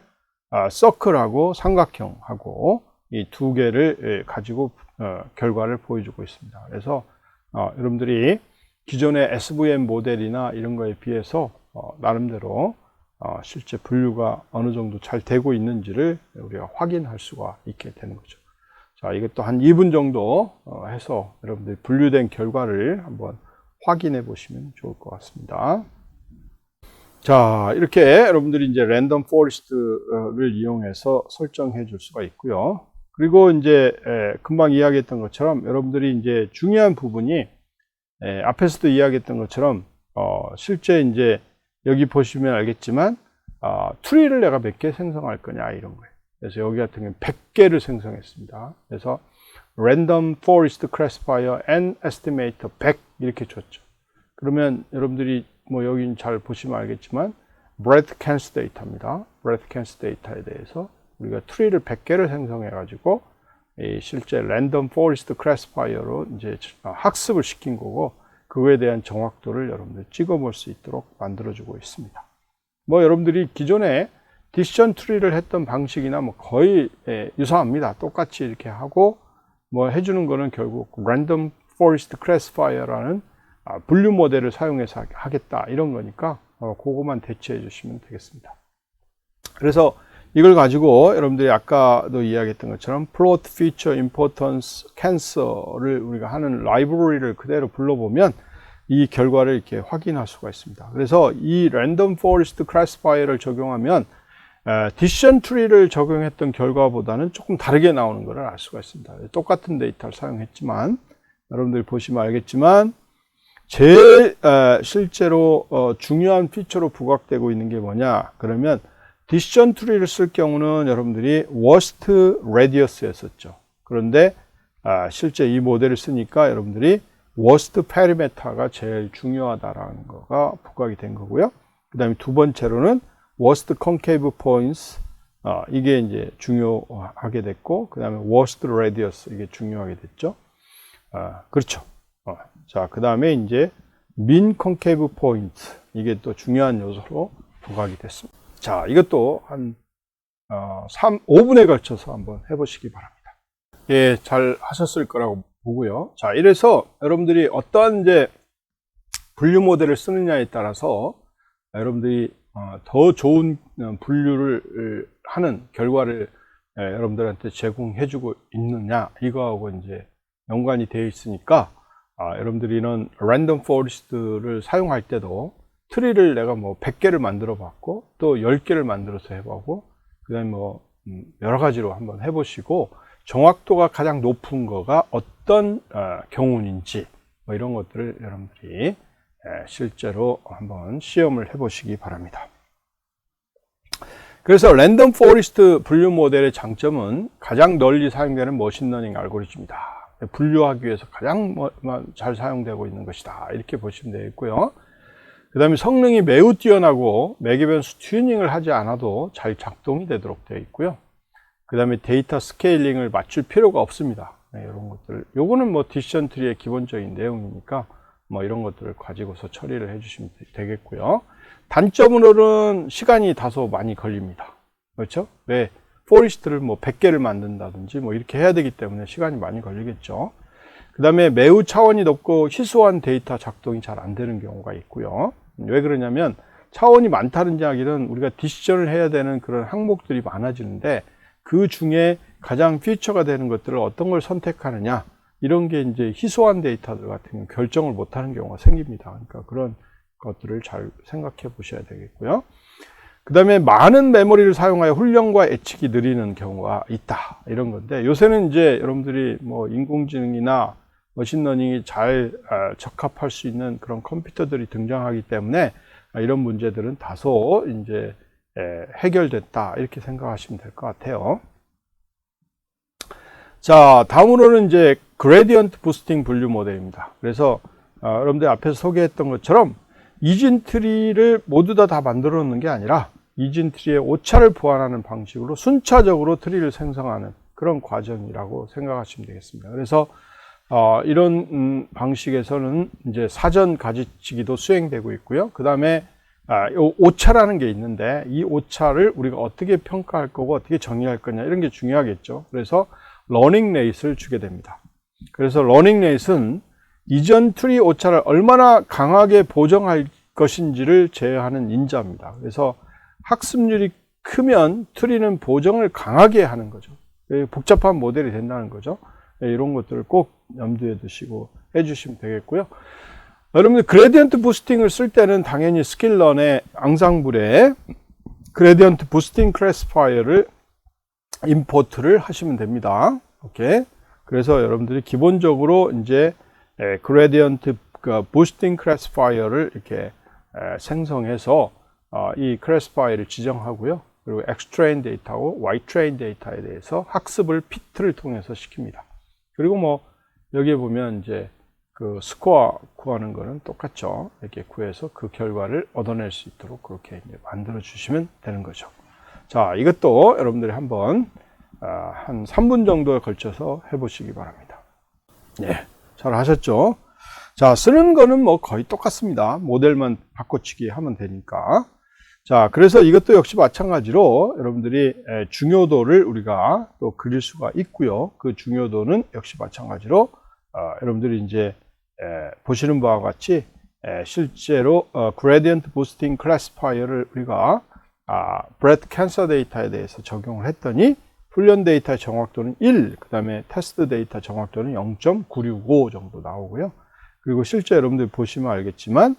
서클하고 삼각형하고 이 두 개를 가지고 결과를 보여주고 있습니다. 그래서 여러분들이 기존의 SVM 모델이나 이런 거에 비해서 나름대로 실제 분류가 어느 정도 잘 되고 있는지를 우리가 확인할 수가 있게 되는 거죠. 자, 이것도 한 2분 정도 해서 여러분들이 분류된 결과를 한번 확인해 보시면 좋을 것 같습니다. 자, 이렇게 여러분들이 이제 랜덤 포레스트를 이용해서 설정해 줄 수가 있고요. 그리고 이제 금방 이야기했던 것처럼 여러분들이 이제 중요한 부분이 앞에서도 이야기했던 것처럼 실제 이제 여기 보시면 알겠지만 트리를 내가 몇 개 생성할 거냐 이런 거예요. 그래서 여기 같은 경우는 100개를 생성했습니다. 그래서 random forest classifier and estimator 100 이렇게 줬죠. 그러면 여러분들이 뭐 여기 잘 보시면 알겠지만 breadcans 데이터입니다. breadcans 데이터에 대해서 우리가 트리를 100개를 생성해 가지고 실제 random forest classifier로 이제 학습을 시킨 거고, 그거에 대한 정확도를 여러분들 찍어볼 수 있도록 만들어주고 있습니다. 뭐 여러분들이 기존에 디시전 트리를 했던 방식이나 뭐 거의 유사합니다. 똑같이 이렇게 하고 뭐 해주는 거는 결국 random forest classifier라는 분류 모델을 사용해서 하겠다 이런 거니까 그거만 대체해 주시면 되겠습니다. 그래서 이걸 가지고 여러분들이 아까도 이야기했던 것처럼 plot feature importance cancer를 우리가 하는 라이브러리를 그대로 불러보면 이 결과를 이렇게 확인할 수가 있습니다. 그래서 이 random forest classifier를 적용하면 decision tree를 적용했던 결과보다는 조금 다르게 나오는 것을 알 수가 있습니다. 똑같은 데이터를 사용했지만 여러분들이 보시면 알겠지만 제일 실제로 중요한 피처로 부각되고 있는 게 뭐냐 그러면 decision tree를 쓸 경우는 여러분들이 worst radius였었죠. 그런데 실제 이 모델을 쓰니까 여러분들이 worst perimeter가 제일 중요하다라는 거가 부각이 된 거고요. 그 다음에 두 번째로는 worst concave points 이게 이제 중요하게 됐고, 그 다음에 worst radius 이게 중요하게 됐죠. 그렇죠. 자, 그 다음에 이제 mean concave point 이게 또 중요한 요소로 부각이 됐습니다. 자, 이것도 한 5분에 걸쳐서 한번 해보시기 바랍니다. 예, 잘 하셨을 거라고 보고요. 자, 이래서 여러분들이 어떠한 이제 분류 모델을 쓰느냐에 따라서 여러분들이 더 좋은 분류를 하는 결과를 여러분들한테 제공해주고 있느냐 이거하고 이제 연관이 되어 있으니까 여러분들이 이런 랜덤 포레스트를 사용할 때도 트리를 내가 뭐 100개를 만들어 봤고 또 10개를 만들어서 해보고 그 다음에 뭐 여러 가지로 한번 해보시고 정확도가 가장 높은 거가 어떤 경우인지 뭐 이런 것들을 여러분들이 실제로 한번 시험을 해보시기 바랍니다. 그래서 랜덤 포레스트 분류 모델의 장점은 가장 널리 사용되는 머신러닝 알고리즘이다. 분류하기 위해서 가장 잘 사용되고 있는 것이다. 이렇게 보시면 되겠고요. 그 다음에 성능이 매우 뛰어나고 매개변수 튜닝을 하지 않아도 잘 작동이 되도록 되어 있고요. 그 다음에 데이터 스케일링을 맞출 필요가 없습니다. 네, 이런 것들. 요거는 뭐 디시전 트리의 기본적인 내용이니까 뭐 이런 것들을 가지고서 처리를 해주시면 되겠고요. 단점으로는 시간이 다소 많이 걸립니다. 그렇죠? 왜? 포레스트를 뭐 100개를 만든다든지 뭐 이렇게 해야 되기 때문에 시간이 많이 걸리겠죠. 그 다음에 매우 차원이 높고 희소한 데이터 작동이 잘 안 되는 경우가 있고요. 왜 그러냐면 차원이 많다는 이야기는 우리가 디시전을 해야 되는 그런 항목들이 많아지는데 그 중에 가장 피처가 되는 것들을 어떤 걸 선택하느냐 이런 게 이제 희소한 데이터들 같은 경우 결정을 못하는 경우가 생깁니다. 그러니까 그런 것들을 잘 생각해 보셔야 되겠고요. 그 다음에 많은 메모리를 사용하여 훈련과 예측이 느리는 경우가 있다. 이런 건데 요새는 이제 여러분들이 뭐 인공지능이나 머신러닝이 잘 적합할 수 있는 그런 컴퓨터들이 등장하기 때문에 이런 문제들은 다소 이제 해결됐다. 이렇게 생각하시면 될 것 같아요. 자, 다음으로는 이제 그레디언트 부스팅 분류 모델입니다. 그래서 여러분들 앞에서 소개했던 것처럼 이진 트리를 모두 다 만들어 놓는 게 아니라 이진 트리의 오차를 보완하는 방식으로 순차적으로 트리를 생성하는 그런 과정이라고 생각하시면 되겠습니다. 그래서 이런 방식에서는 이제 사전 가지치기도 수행되고 있고요. 그 다음에 오차라는 게 있는데 이 오차를 우리가 어떻게 평가할 거고 어떻게 정의할 거냐 이런 게 중요하겠죠. 그래서 러닝 레이스를 주게 됩니다. 그래서 러닝 레이스는 이전 트리 오차를 얼마나 강하게 보정할 것인지를 제어하는 인자입니다. 그래서 학습률이 크면 트리는 보정을 강하게 하는 거죠. 복잡한 모델이 된다는 거죠. 이런 것들을 꼭 염두에 두시고 해주시면 되겠고요. 여러분들 그레디언트 부스팅을 쓸 때는 당연히 스킬런의 앙상블에 그레디언트 부스팅 클래시파이어를 임포트를 하시면 됩니다. 오케이. 그래서 여러분들이 기본적으로 이제 그레디언트 부스팅 클래시파이어를 이렇게 생성해서 이 클래시파이어를 지정하고요. 그리고 Xtrain 데이터하고 Ytrain 데이터에 대해서 학습을 피트를 통해서 시킵니다. 그리고 뭐 여기에 보면 이제 그 스코어 구하는 거는 똑같죠. 이렇게 구해서 그 결과를 얻어낼 수 있도록 그렇게 이제 만들어 주시면 되는 거죠. 자, 이것도 여러분들이 한번 한 3분 정도에 걸쳐서 해보시기 바랍니다. 네, 잘 하셨죠? 자, 쓰는 거는 뭐 거의 똑같습니다. 모델만 바꿔치기 하면 되니까. 자, 그래서 이것도 역시 마찬가지로 여러분들이 중요도를 우리가 또 그릴 수가 있고요. 그 중요도는 역시 마찬가지로 여러분들이 이제 보시는 바와 같이 실제로 Gradient Boosting Classifier를 우리가 Breast Cancer 데이터에 대해서 적용을 했더니 훈련 데이터의 정확도는 1, 그 다음에 테스트 데이터 정확도는 0.965 정도 나오고요. 그리고 실제 여러분들 보시면 알겠지만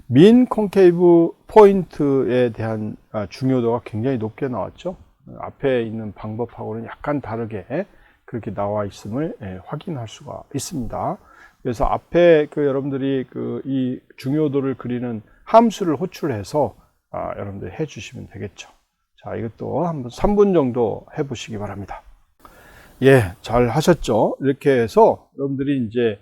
민 콘케이브 포인트에 대한 중요도가 굉장히 높게 나왔죠. 앞에 있는 방법하고는 약간 다르게 그렇게 나와 있음을 확인할 수가 있습니다. 그래서 앞에 여러분들이 이 중요도를 그리는 함수를 호출해서 여러분들이 해 주시면 되겠죠. 자, 이것도 한번 3분 정도 해 보시기 바랍니다. 예, 잘 하셨죠? 이렇게 해서 여러분들이 이제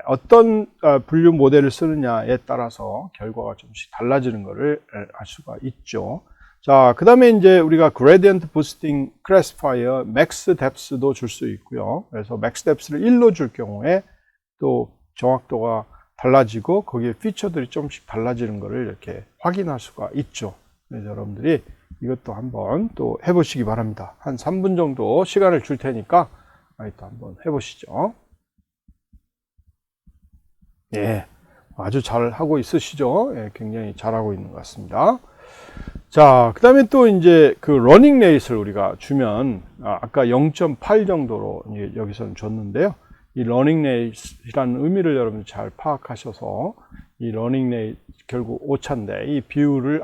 어떤 분류 모델을 쓰느냐에 따라서 결과가 좀씩 달라지는 것을 알 수가 있죠. 자, 그 다음에 이제 우리가 Gradient Boosting Classifier Max Depth도 줄 수 있고요. 그래서 Max Depth를 1로 줄 경우에 또 정확도가 달라지고 거기에 피처들이 좀씩 달라지는 것을 이렇게 확인할 수가 있죠. 그래서 여러분들이 이것도 한번 또 해보시기 바랍니다. 한 3분 정도 시간을 줄 테니까 또 한번 해보시죠. 예, 아주 잘 하고 있으시죠? 예, 굉장히 잘하고 있는 것 같습니다. 자, 그 다음에 또 이제 그 러닝 레이스를 우리가 주면, 아까 0.8 정도로 이제 여기서는 줬는데요. 이 러닝 레이스라는 의미를 여러분들 잘 파악하셔서 이 러닝 레이스 결국 오차인데 이 비율을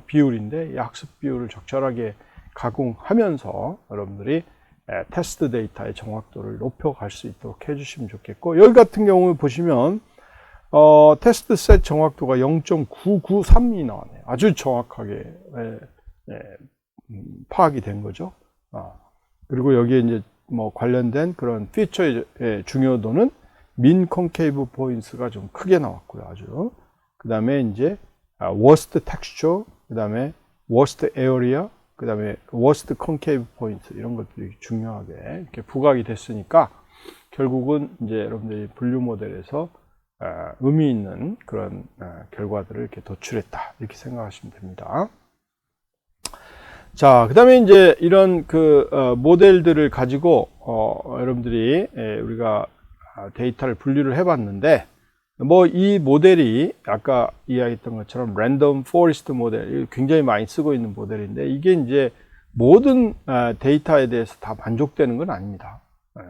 비율인데 이 학습 비율을 적절하게 가공하면서 여러분들이 테스트 데이터의 정확도를 높여갈 수 있도록 해주시면 좋겠고, 여기 같은 경우 보시면 테스트 셋 정확도가 0.993이 나왔네요. 아주 정확하게 파악이 된 거죠. 그리고 여기에 이제 뭐 관련된 그런 피처의 중요도는 민 콘케이브 포인트가 좀 크게 나왔고요, 아주. 그 다음에 이제 worst texture, 그 다음에 worst area, 그 다음에 worst concave point 이런 것들이 중요하게 이렇게 부각이 됐으니까 결국은 이제 여러분들이 분류 모델에서 의미 있는 그런 결과들을 이렇게 도출했다 이렇게 생각하시면 됩니다. 자, 그 다음에 이제 이런 그 모델들을 가지고 여러분들이 우리가 데이터를 분류를 해봤는데 뭐 이 모델이 아까 이야기했던 것처럼 랜덤 포레스트 모델 굉장히 많이 쓰고 있는 모델인데 이게 이제 모든 데이터에 대해서 다 만족되는 건 아닙니다.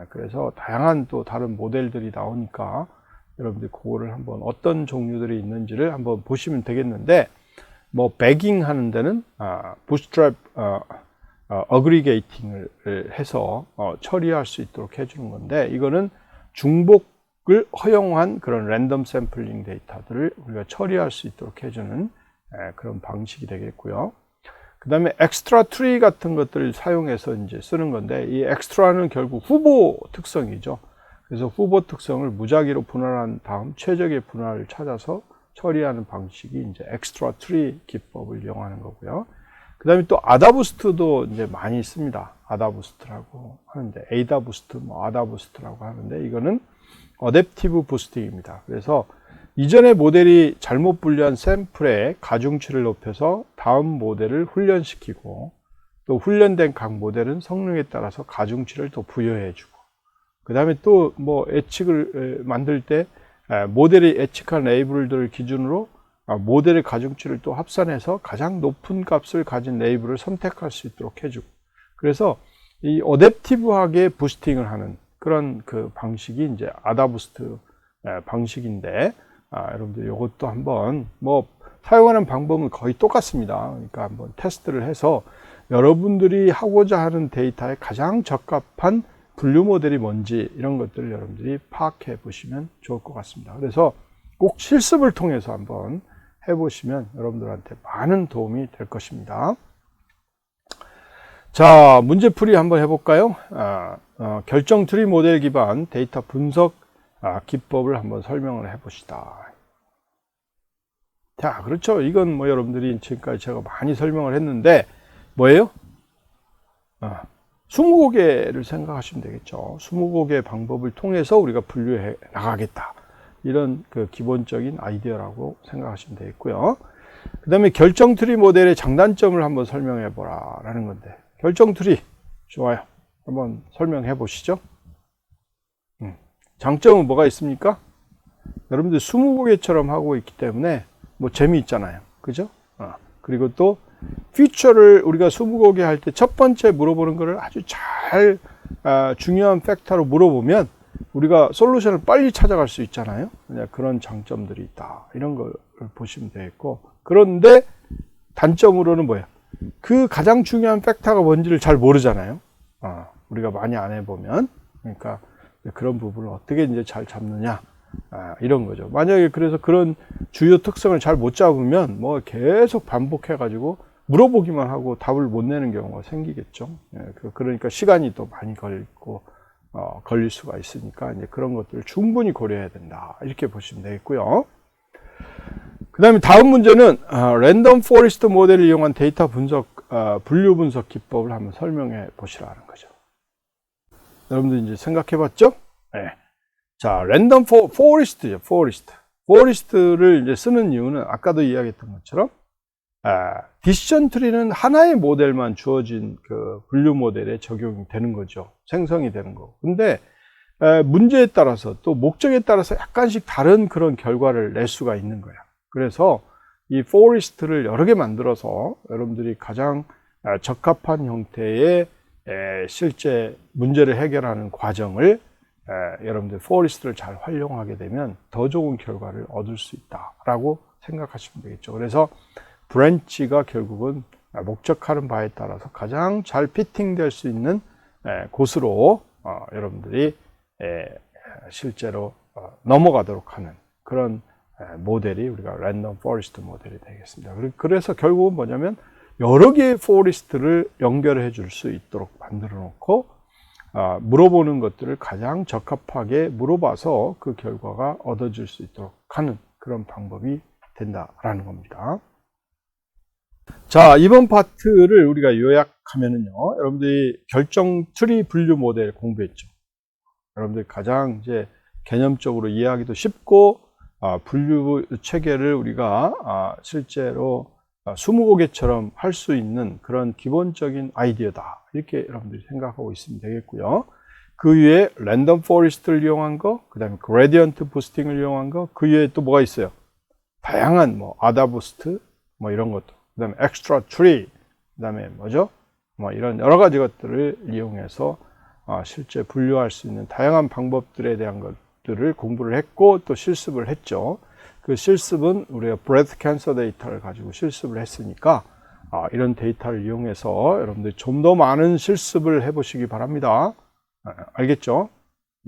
그래서 다양한 또 다른 모델들이 나오니까 여러분들 그거를 한번 어떤 종류들이 있는지를 한번 보시면 되겠는데 뭐 배깅 하는 데는 부스트랩 어그리게이팅을 해서 처리할 수 있도록 해주는 건데 이거는 중복을 허용한 그런 랜덤 샘플링 데이터들을 우리가 처리할 수 있도록 해주는 그런 방식이 되겠고요. 그 다음에 엑스트라 트리 같은 것들을 사용해서 이제 쓰는 건데 이 엑스트라는 결국 후보 특성이죠. 그래서 후보 특성을 무작위로 분할한 다음 최적의 분할을 찾아서 처리하는 방식이 이제 엑스트라 트리 기법을 이용하는 거고요. 그 다음에 또 아다부스트도 이제 많이 씁니다. 아다부스트라고 하는데 에이다부스트, 뭐 아다부스트라고 하는데 이거는 어댑티브 부스팅입니다. 그래서 이전의 모델이 잘못 분류한 샘플의 가중치를 높여서 다음 모델을 훈련시키고 또 훈련된 각 모델은 성능에 따라서 가중치를 또 부여해주고 그 다음에 또 뭐 예측을 만들 때 모델이 예측한 레이블들을 기준으로 모델의 가중치를 또 합산해서 가장 높은 값을 가진 레이블을 선택할 수 있도록 해주고 그래서 이 어댑티브하게 부스팅을 하는 그런 그 방식이 이제 아다부스트 방식인데 여러분들 이것도 한번 뭐 사용하는 방법은 거의 똑같습니다. 그러니까 한번 테스트를 해서 여러분들이 하고자 하는 데이터에 가장 적합한 분류 모델이 뭔지 이런 것들을 여러분들이 파악해 보시면 좋을 것 같습니다. 그래서 꼭 실습을 통해서 한번 해보시면 여러분들한테 많은 도움이 될 것입니다. 자, 문제풀이 한번 해볼까요? 결정 트리 모델 기반 데이터 분석 기법을 한번 설명을 해봅시다. 자, 그렇죠. 이건 뭐 여러분들이 지금까지 제가 많이 설명을 했는데 뭐예요? 20개를 생각하시면 되겠죠. 20개의 방법을 통해서 우리가 분류해 나가겠다. 이런 그 기본적인 아이디어라고 생각하시면 되겠고요. 그 다음에 결정 트리 모델의 장단점을 한번 설명해 보라 라는 건데 결정 트리 좋아요. 한번 설명해 보시죠. 장점은 뭐가 있습니까? 여러분들 20개처럼 하고 있기 때문에 뭐 재미있잖아요. 그죠? 그리고 또 피처를 우리가 20개 할 때 첫 번째 물어보는 거를 아주 잘 중요한 팩터로 물어보면 우리가 솔루션을 빨리 찾아갈 수 있잖아요. 그런 장점들이 있다. 이런 걸 보시면 되겠고 그런데 단점으로는 뭐야? 그 가장 중요한 팩터가 뭔지를 잘 모르잖아요. 우리가 많이 안 해보면 그러니까 그런 부분을 어떻게 이제 잘 잡느냐 이런 거죠. 만약에 그래서 그런 주요 특성을 잘 못 잡으면 뭐 계속 반복해 가지고 물어보기만 하고 답을 못 내는 경우가 생기겠죠. 그러니까 시간이 또 많이 걸릴 수가 있으니까 이제 그런 것들을 충분히 고려해야 된다. 이렇게 보시면 되겠고요. 그 다음에 다음 문제는 랜덤 포레스트 모델을 이용한 데이터 분석, 분류 분석 기법을 한번 설명해 보시라는 거죠. 여러분들 이제 생각해 봤죠? 네. 자, 랜덤 포레스트죠. 포레스트를 이제 쓰는 이유는 아까도 이야기했던 것처럼 디시전 트리는 하나의 모델만 주어진 그 분류 모델에 적용이 되는 거죠. 생성이 되는 거고. 근데 문제에 따라서 또 목적에 따라서 약간씩 다른 그런 결과를 낼 수가 있는 거야. 그래서 이 포레스트를 여러 개 만들어서 여러분들이 가장 적합한 형태의 실제 문제를 해결하는 과정을 여러분들 포레스트를 잘 활용하게 되면 더 좋은 결과를 얻을 수 있다라고 생각하시면 되겠죠. 그래서 브랜치가 결국은 목적하는 바에 따라서 가장 잘 피팅될 수 있는 곳으로 여러분들이 실제로 넘어가도록 하는 그런 모델이 우리가 랜덤 포레스트 모델이 되겠습니다. 그래서 결국은 뭐냐면 여러 개의 포레스트를 연결해 줄 수 있도록 만들어 놓고 물어보는 것들을 가장 적합하게 물어봐서 그 결과가 얻어질 수 있도록 하는 그런 방법이 된다라는 겁니다. 자, 이번 파트를 우리가 요약하면은요, 여러분들이 결정 트리 분류 모델 공부했죠. 여러분들이 가장 이제 개념적으로 이해하기도 쉽고 분류 체계를 우리가 실제로 20개처럼 할 수 있는 그런 기본적인 아이디어다, 이렇게 여러분들이 생각하고 있으면 되겠고요. 그 위에 랜덤 포레스트를 이용한 거, 그 다음에 그레디언트 부스팅을 이용한 거, 그 위에 또 뭐가 있어요? 다양한 아다부스트 이런 것도, 그 다음에 엑스트라 트리, 그 다음에 뭐죠? 이런 여러 가지 것들을 이용해서 실제 분류할 수 있는 다양한 방법들에 대한 것들을 공부를 했고 또 실습을 했죠. 그 실습은 우리가 브레스 캔서 데이터를 가지고 실습을 했으니까 이런 데이터를 이용해서 여러분들이 좀 더 많은 실습을 해보시기 바랍니다. 알겠죠?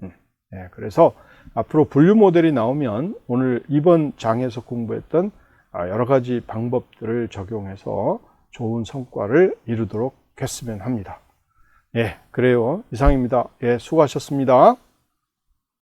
네, 그래서 앞으로 분류 모델이 나오면 오늘 이번 장에서 공부했던 여러 가지 방법들을 적용해서 좋은 성과를 이루도록 했으면 합니다. 예, 그래요. 이상입니다. 예, 수고하셨습니다.